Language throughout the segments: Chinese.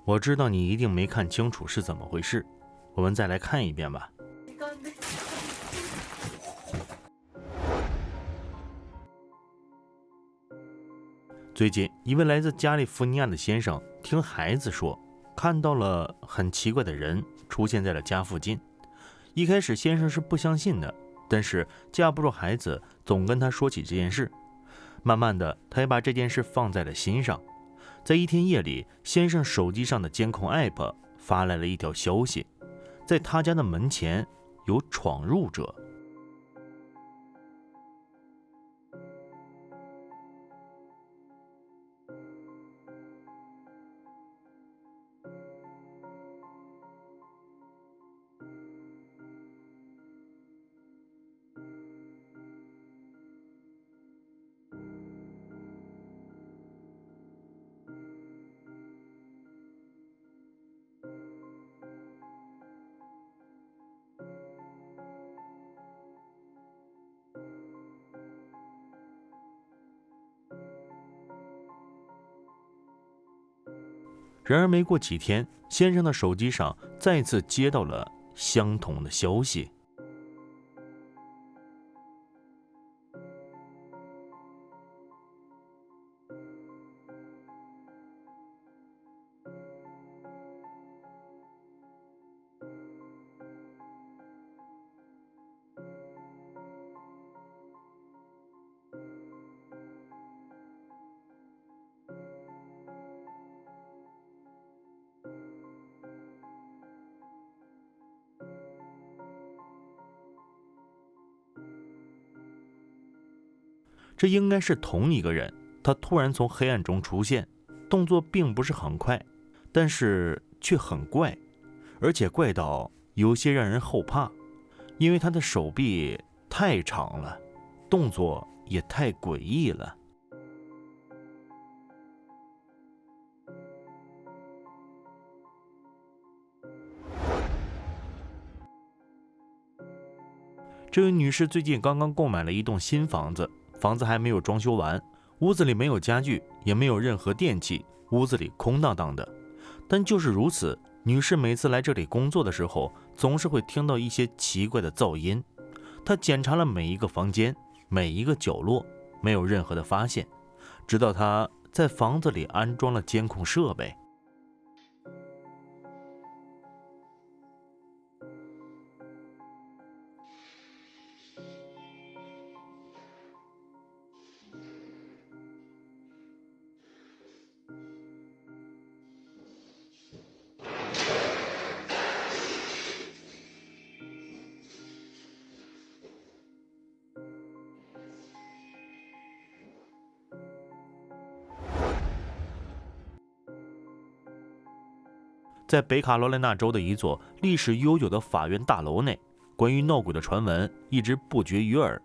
我知道你一定没看清楚是怎么回事，我们再来看一遍吧。最近，一位来自加利福尼亚的先生听孩子说，看到了很奇怪的人出现在了家附近。一开始，先生是不相信的，但是架不住孩子总跟他说起这件事。慢慢的，他也把这件事放在了心上。在一天夜里，先生手机上的监控 App 发来了一条消息，在他家的门前有闯入者。然而没过几天，先生的手机上再次接到了相同的消息。这应该是同一个人，他突然从黑暗中出现，动作并不是很快，但是却很怪，而且怪到有些让人后怕，因为他的手臂太长了，动作也太诡异了。这位女士最近刚刚购买了一栋新房子，房子还没有装修完，屋子里没有家具，也没有任何电器，屋子里空荡荡的。但就是如此，女士每次来这里工作的时候，总是会听到一些奇怪的噪音。她检查了每一个房间，每一个角落，没有任何的发现，直到她在房子里安装了监控设备。在北卡罗来纳州的一座历史悠久的法院大楼内，关于闹鬼的传闻一直不绝于耳，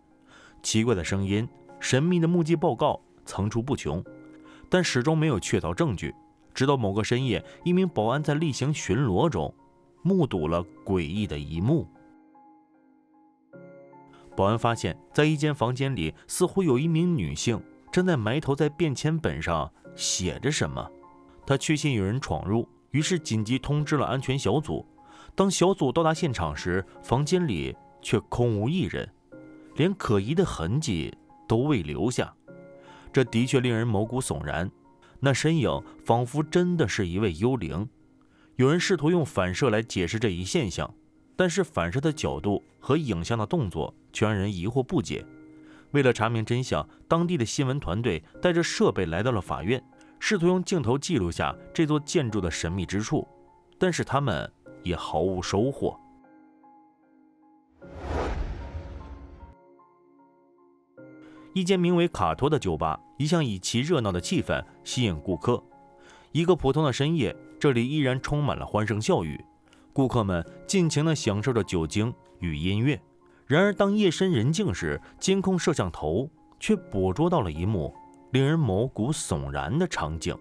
奇怪的声音、神秘的目击报告层出不穷，但始终没有确凿证据。直到某个深夜，一名保安在例行巡逻中目睹了诡异的一幕。保安发现，在一间房间里，似乎有一名女性正在埋头在便签本上写着什么。他确信有人闯入，于是紧急通知了安全小组。当小组到达现场时，房间里却空无一人，连可疑的痕迹都未留下。这的确令人毛骨悚然，那身影仿佛真的是一位幽灵。有人试图用反射来解释这一现象，但是反射的角度和影像的动作却让人疑惑不解。为了查明真相，当地的新闻团队带着设备来到了法院，试图用镜头记录下这座建筑的神秘之处，但是他们也毫无收获。一间名为卡托的酒吧一向以其热闹的气氛吸引顾客。一个普通的深夜，这里依然充满了欢声笑语，顾客们尽情地享受着酒精与音乐。然而当夜深人静时，监控摄像头却捕捉到了一幕令人毛骨悚然的场景。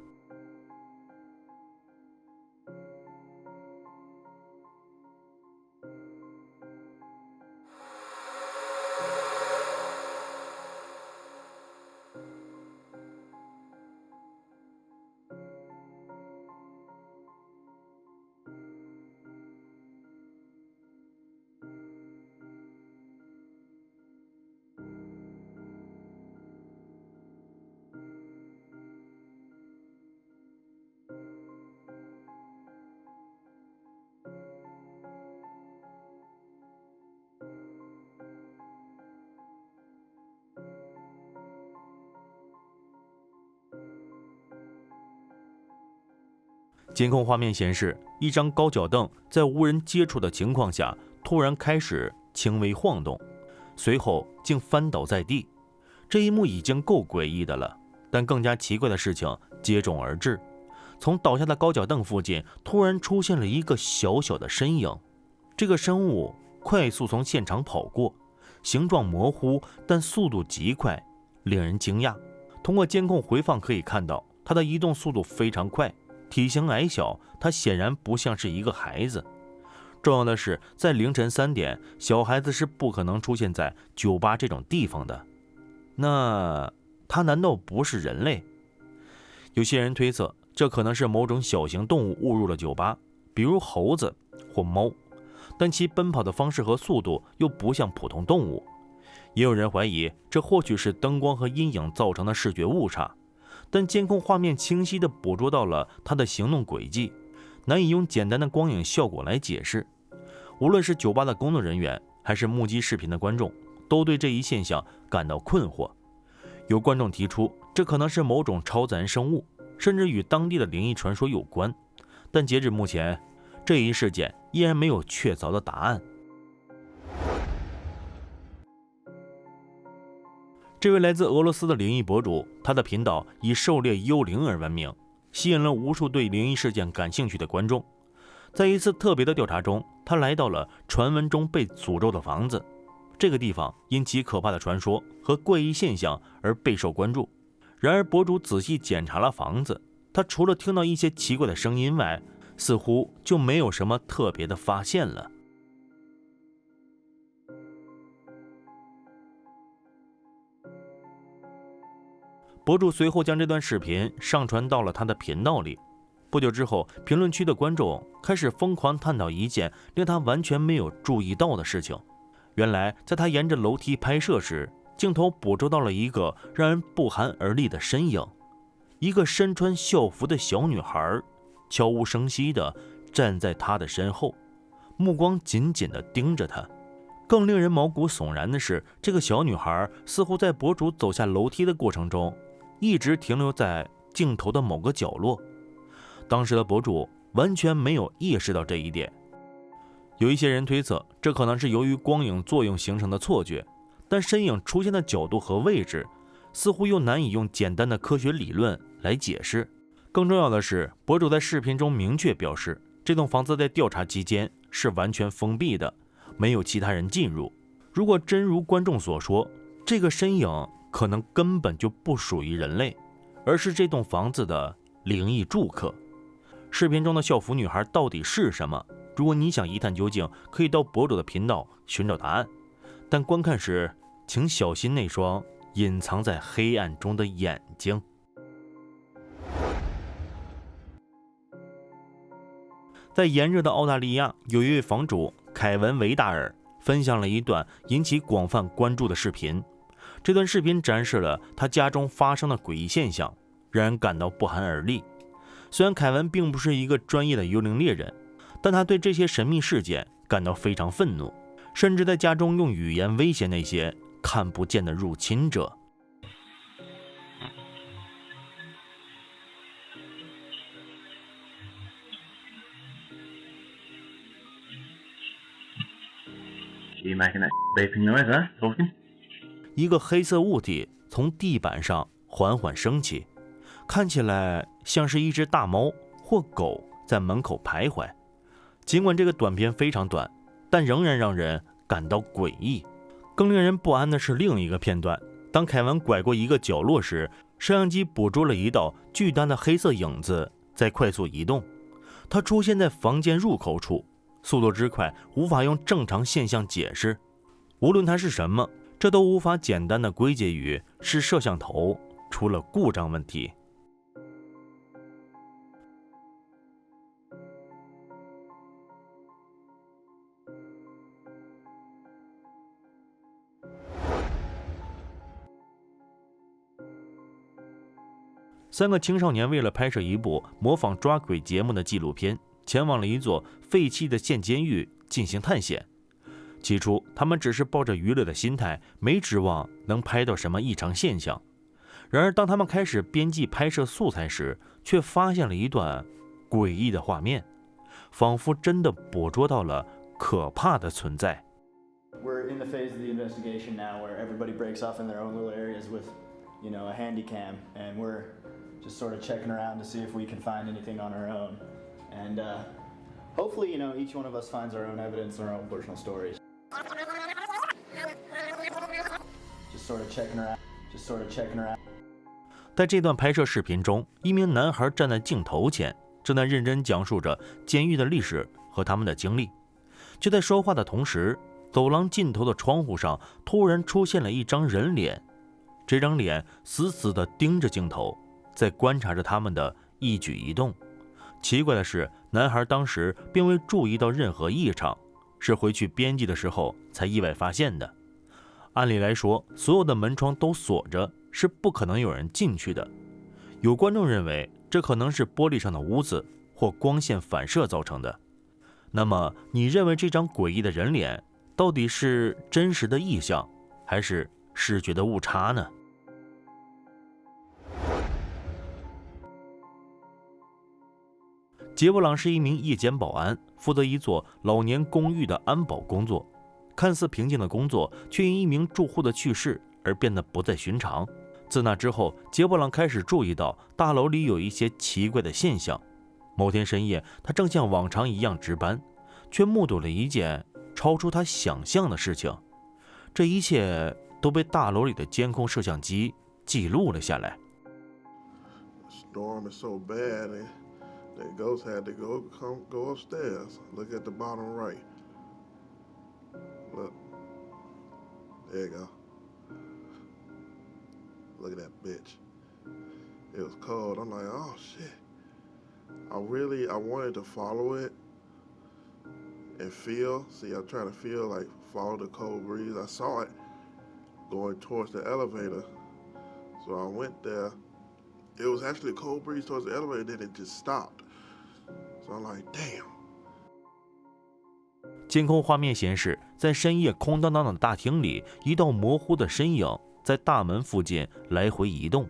监控画面显示，一张高脚凳在无人接触的情况下突然开始轻微晃动，随后竟翻倒在地。这一幕已经够诡异的了，但更加奇怪的事情接踵而至。从倒下的高脚凳附近突然出现了一个小小的身影，这个生物快速从现场跑过，形状模糊，但速度极快，令人惊讶。通过监控回放可以看到，它的移动速度非常快，体型矮小，它显然不像是一个孩子。重要的是，在凌晨3点，小孩子是不可能出现在酒吧这种地方的。那它难道不是人类？有些人推测，这可能是某种小型动物误入了酒吧，比如猴子或猫，但其奔跑的方式和速度又不像普通动物。也有人怀疑，这或许是灯光和阴影造成的视觉误差，但监控画面清晰地捕捉到了它的行动轨迹，难以用简单的光影效果来解释。无论是酒吧的工作人员，还是目击视频的观众，都对这一现象感到困惑。有观众提出，这可能是某种超自然生物，甚至与当地的灵异传说有关，但截至目前，这一事件依然没有确凿的答案。这位来自俄罗斯的灵异博主，他的频道以狩猎幽灵而闻名，吸引了无数对灵异事件感兴趣的观众。在一次特别的调查中，他来到了传闻中被诅咒的房子。这个地方因其可怕的传说和怪异现象而备受关注。然而博主仔细检查了房子，他除了听到一些奇怪的声音外，似乎就没有什么特别的发现了。博主随后将这段视频上传到了他的频道里。不久之后，评论区的观众开始疯狂探讨一件令他完全没有注意到的事情。原来，在他沿着楼梯拍摄时，镜头捕捉到了一个让人不寒而栗的身影，一个身穿校服的小女孩，悄无声息地站在他的身后，目光紧紧地盯着他。更令人毛骨悚然的是，这个小女孩似乎在博主走下楼梯的过程中，一直停留在镜头的某个角落。当时的博主完全没有意识到这一点。有一些人推测，这可能是由于光影作用形成的错觉，但身影出现的角度和位置似乎又难以用简单的科学理论来解释。更重要的是，博主在视频中明确表示，这栋房子在调查期间是完全封闭的，没有其他人进入。如果真如观众所说，这个身影可能根本就不属于人类，而是这栋房子的灵异住客。视频中的校服女孩到底是什么？如果你想一探究竟，可以到博主的频道寻找答案，但观看时请小心那双隐藏在黑暗中的眼睛。在炎热的澳大利亚，有一位房主凯文·维达尔分享了一段引起广泛关注的视频。这段视频展示了他家中发生的诡异现象，让人感到不寒而栗。虽然凯文并不是一个专业的幽灵猎人，但他对这些神秘事件感到非常愤怒，甚至在家中用语言威胁那些看不见的入侵者。一个黑色物体从地板上缓缓升起，看起来像是一只大猫或狗在门口徘徊。尽管这个短片非常短，但仍然让人感到诡异。更令人不安的是另一个片段，当凯文拐过一个角落时，摄像机捕捉了一道巨大的黑色影子在快速移动。它出现在房间入口处，速度之快无法用正常现象解释。无论它是什么，这都无法简单的归结于是摄像头出了故障问题。3个青少年为了拍摄一部模仿抓鬼节目的纪录片，前往了一座废弃的县监狱进行探险。起初，他们只是抱着娱乐的心态，没指望能拍到什么异常现象。然而，当他们开始编辑拍摄素材时，却发现了一段诡异的画面，仿佛真的捕捉到了可怕的存在。We're in the phase of the investigation now where everybody breaks off in their own little areas with, a handy cam, and we're just sort of checking around to see if we can find anything on our own. And hopefully, each one of us finds our own evidence and our own personal stories. Just sort of checking around. 在这段拍摄视频中，一名男孩站在镜头前，正在认真讲述着监狱的历史和他们的经历。就在说话的同时，走廊尽头的窗户上突然出现了一张人脸，这张脸死死地盯着镜头，在观察着他们的一举一动。奇怪的是，男孩当时并未注意到任何异常，是回去编辑的时候才意外发现的。按理来说，所有的门窗都锁着，是不可能有人进去的。有观众认为，这可能是玻璃上的污渍或光线反射造成的。那么，你认为这张诡异的人脸到底是真实的异象，还是视觉的误差呢？杰布朗是一名夜间保安，负责一座老年公寓的安保工作。看似平静的工作，却因一名住户的去世而变得不再寻常。自那之后，杰布朗开始注意到大楼里有一些奇怪的现象。某天深夜，他正像往常一样值班，却目睹了一件超出他想象的事情。这一切都被大楼里的监控摄像机记录了下来。Storm is so bad that Ghost had to go upstairs. Look at the bottom right. Look. There you go. Look at that bitch. It was cold. I'm like, oh shit. I wanted to follow it and feel. See, I'm trying to feel like follow the cold breeze. I saw it going towards the elevator. So I went there. It was actually a cold breeze towards the elevator, then it just stopped. So I'm like, damn. 监控画面显示，在深夜空荡荡的大厅里，一道模糊的身影在大门附近来回移动。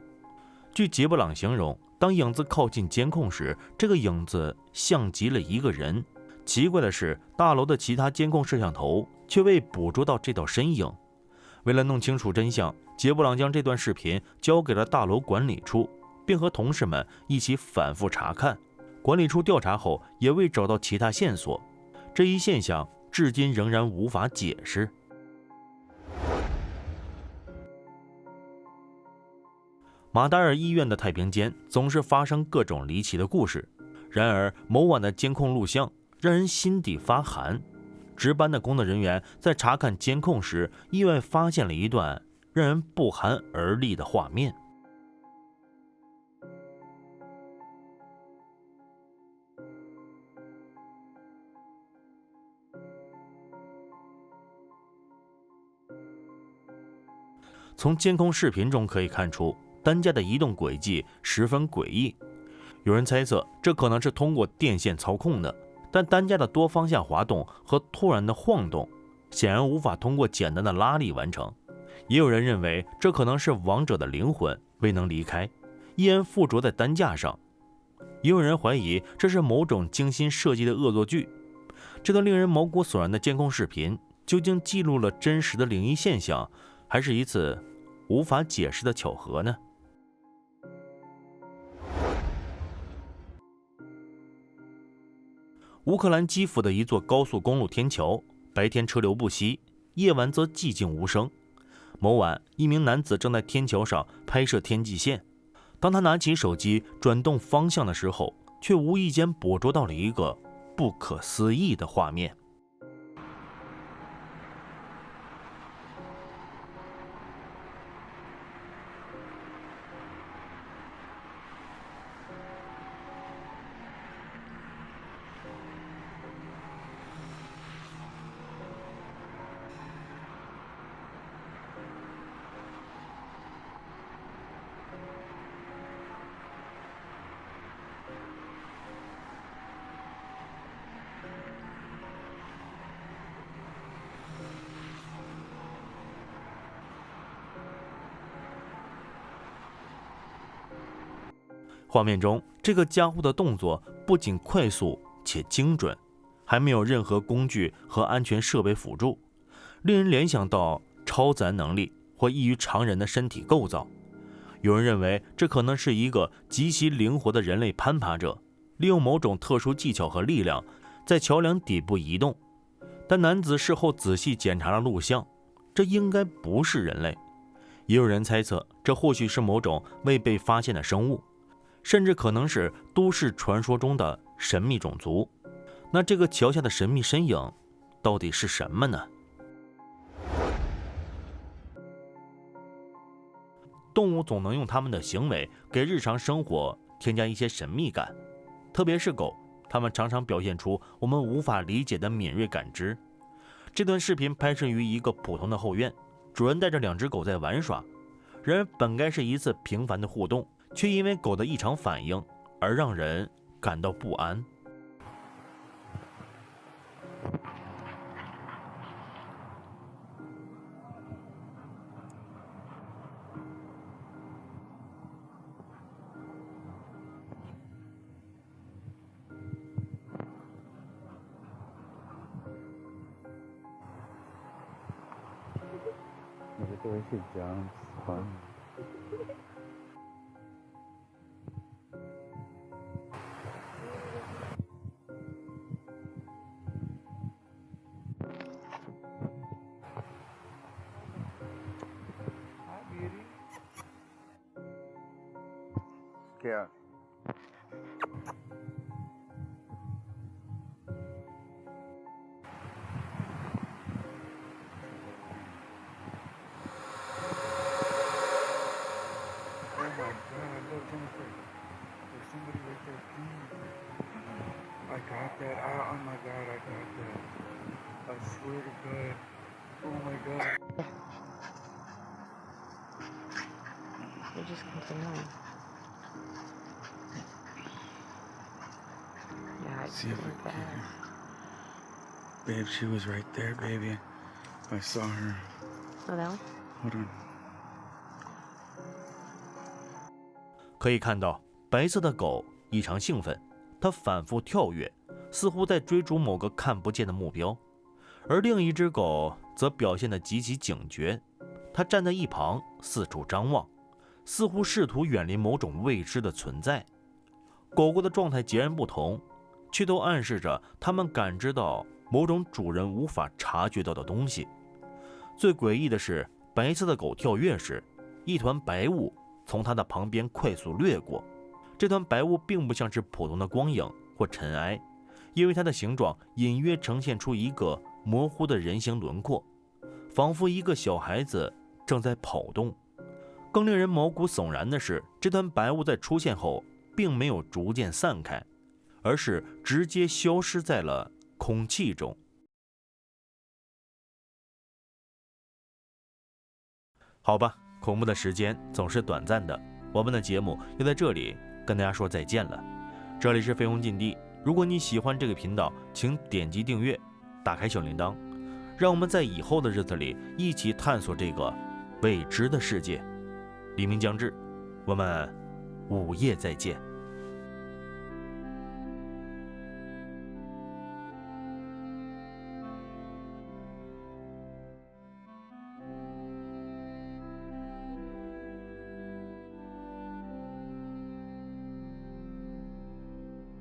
据杰布朗形容，当影子靠近监控时，这个影子像极了一个人。奇怪的是，大楼的其他监控摄像头却未捕捉到这道身影。为了弄清楚真相，杰布朗将这段视频交给了大楼管理处，并和同事们一起反复查看。管理处调查后也未找到其他线索，这一现象至今仍然无法解释。马达尔医院的太平间总是发生各种离奇的故事，然而某晚的监控录像让人心底发寒。值班的工作人员在查看监控时，意外发现了一段让人不寒而栗的画面。从监控视频中可以看出，担架的移动轨迹十分诡异。有人猜测这可能是通过电线操控的，但担架的多方向滑动和突然的晃动显然无法通过简单的拉力完成。也有人认为这可能是亡者的灵魂未能离开，依然附着在担架上。也有人怀疑这是某种精心设计的恶作剧。这个令人毛骨悚然的监控视频究竟记录了真实的灵异现象，还是一次无法解释的巧合呢？乌克兰基辅的一座高速公路天桥，白天车流不息，夜晚则寂静无声。某晚，一名男子正在天桥上拍摄天际线，当他拿起手机转动方向的时候，却无意间捕捉到了一个不可思议的画面。画面中这个家伙的动作不仅快速且精准，还没有任何工具和安全设备辅助，令人联想到超自然能力或异于常人的身体构造。有人认为这可能是一个极其灵活的人类攀爬者，利用某种特殊技巧和力量在桥梁底部移动。但男子事后仔细检查了录像，这应该不是人类。也有人猜测，这或许是某种未被发现的生物，甚至可能是都市传说中的神秘种族。那这个桥下的神秘身影到底是什么呢？动物总能用它们的行为给日常生活添加一些神秘感，特别是狗，它们常常表现出我们无法理解的敏锐感知。这段视频拍摄于一个普通的后院，主人带着2只狗在玩耍。然而本该是一次平凡的互动，却因为狗的异常反应而让人感到不安。Look at the way she jumps. Fun. Hi, beauty. Yeah. Oh my God, look, Jennifer. There's somebody right there peeing. I got that. Oh my God, I got that. I swear to God. Oh my God. You just come to know. Yeah, I See if feel I bad. can. Babe, she was right there, baby. I saw her. Oh, that one? Hold on. 可以看到，白色的狗异常兴奋，它反复跳跃，似乎在追逐某个看不见的目标。而另一只狗则表现得极其警觉，它站在一旁四处张望，似乎试图远离某种未知的存在。狗狗的状态截然不同，却都暗示着它们感知到某种主人无法察觉到的东西。最诡异的是，白色的狗跳跃时，一团白雾从它的旁边快速掠过。这团白雾并不像是普通的光影或尘埃，因为它的形状隐约呈现出一个模糊的人形轮廓，仿佛一个小孩子正在跑动。更令人毛骨悚然的是，这团白雾在出现后并没有逐渐散开，而是直接消失在了空气中。好吧，恐怖的时间总是短暂的，我们的节目要在这里跟大家说再见了。这里是飞鸿禁地，如果你喜欢这个频道，请点击订阅，打开小铃铛，让我们在以后的日子里一起探索这个未知的世界。黎明将至，我们午夜再见。